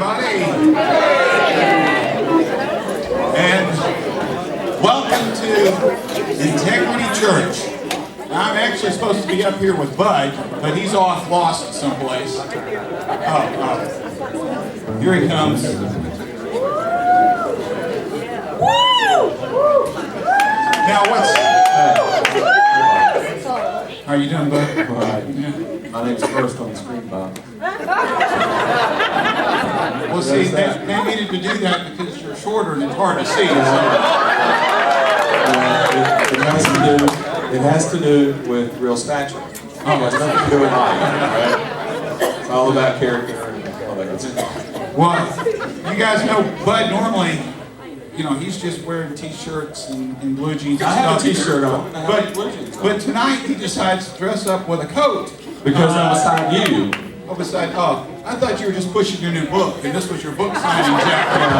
everybody. And welcome to Integrity Church. Now, I'm actually supposed to be up here with Bud, but he's off lost someplace. Oh. Here he comes. Now, how are you doing, Bud? All right. Yeah. My name's first on the screen, Bob. Well, see, they needed to do that because you're shorter and it's hard to see. It has to do with real stature. It has nothing to do with height, right? It's all about character and all that good stuff. Well, you guys know Bud normally, you know, he's just wearing t-shirts and blue jeans. I have a t-shirt on. But tonight he decides to dress up with a coat. Because I'm beside you. Oh, I thought you were just pushing your new book, and this was your book signing jacket.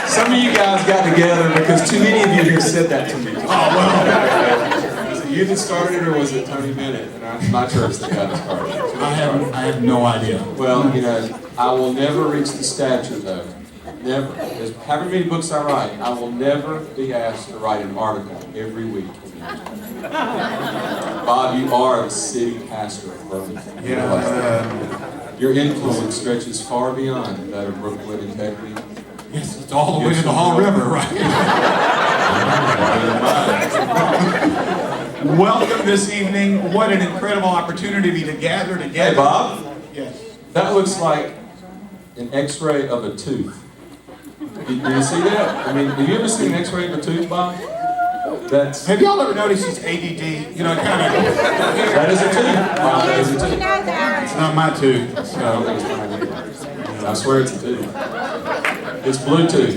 Some of you guys got together because too many of you here said that to me. Oh, well. Was it you that started, or was it Tony Bennett? And it's my church that got it started. I have no idea. Well, you know, I will never reach the stature, though. Never. There's however many books I write, I will never be asked to write an article every week. Bob, you are the city pastor of Burlington. Yeah. Your influence stretches far beyond that of Brookwood Integrity. Yes, it's all the way to the Hall River, right? Welcome this evening. What an incredible opportunity to gather together. Hey, Bob. Yes. That looks like an X-ray of a tooth. Do you see that? I mean, have you ever seen an X-ray of a tooth, Bob? Have y'all ever noticed he's ADD? You know, kind of. That is a tooth. Bob, that is a tooth. It's not my tooth. I don't think it's mine either. I swear it's a tooth. It's Bluetooth.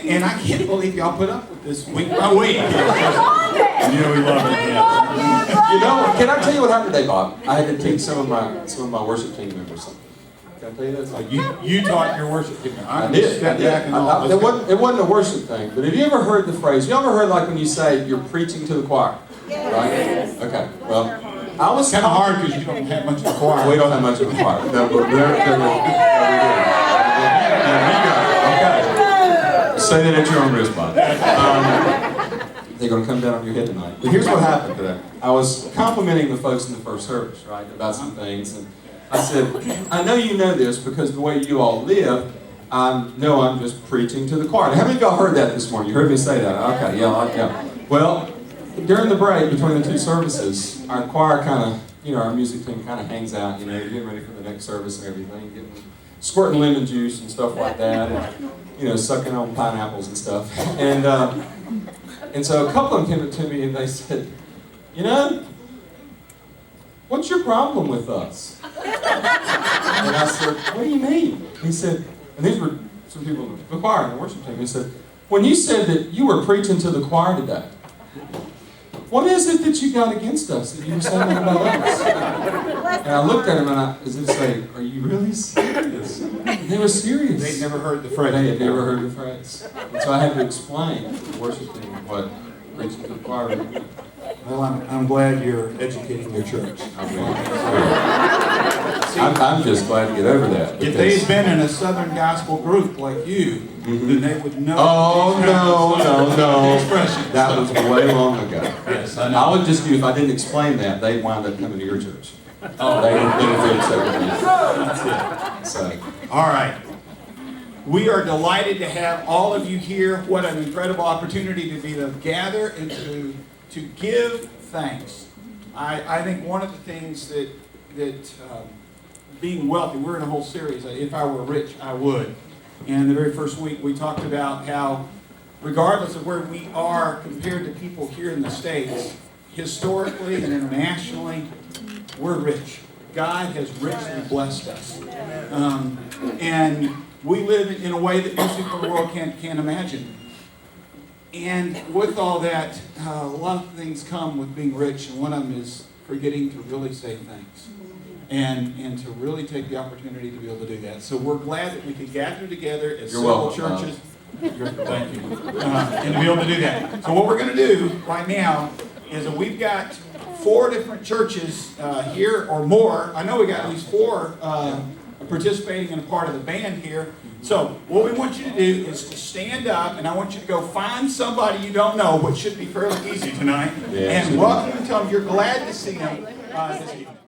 And I can't believe y'all put up with this week by week. We love it! Yeah, we love it. Yeah. You know, can I tell you what happened today, Bob? I had to teach some of my worship team members something. Can I tell you that? You taught your worship team. I did. It wasn't a worship thing, but have you ever heard the phrase? You ever heard like when you say you're preaching to the choir? Yes. Right? Okay. Well, I was kind of hard because you don't have much of a choir. We don't have much of a choir. No, but okay. Say that at your own risk, Bob. They're going to come down on your head tonight. But here's what happened today. I was complimenting the folks in the first service, right, about some things, and I said, I know you know this because the way you all live, I know I'm just preaching to the choir. Now, how many of y'all heard that this morning? You heard me say that? Okay, yeah. Well, during the break between the two services, our choir kind of, you know, our music team kind of hangs out, you know, getting ready for the next service and everything, squirting lemon juice and stuff like that, and, you know, sucking on pineapples and stuff. And so a couple of them came up to me and they said, you know, what's your problem with us? And I said, what do you mean? He said, and these were some people in the choir and the worship team, he said, when you said that you were preaching to the choir today, what is it that you got against us that you were saying that about us? And I looked at him and I was saying, are you really serious? And they were serious. They'd never heard the phrase. They had never heard the phrase. And so I had to explain to the worship team what preaching to the choir would mean. Well, I'm glad you're educating your church. I'm just glad to get over that. If they had been in a Southern gospel group like you, then they would know. Oh, no. Expressions. That was way long ago. Yes, I would just do, if I didn't explain that, they'd wind up coming to your church. Oh, they would That's it. All right. We are delighted to have all of you here. What an incredible opportunity to be to gather and to give thanks. I think one of the things that being wealthy, we're in a whole series, if I were rich, I would. And the very first week we talked about how regardless of where we are compared to people here in the States, historically and internationally, we're rich. God has richly blessed us. And we live in a way that most people in the world can't imagine. And with all that, a lot of things come with being rich, and one of them is forgetting to really say thanks. And to really take the opportunity to be able to do that. So we're glad that we could gather together as several churches. Thank you. And to be able to do that. So what we're going to do right now is that we've got 4 different churches here or more. I know we got at least 4 participating in a part of the band here. So what we want you to do is to stand up, and I want you to go find somebody you don't know, which should be fairly easy tonight, and welcome and tell them you're glad to see them this evening.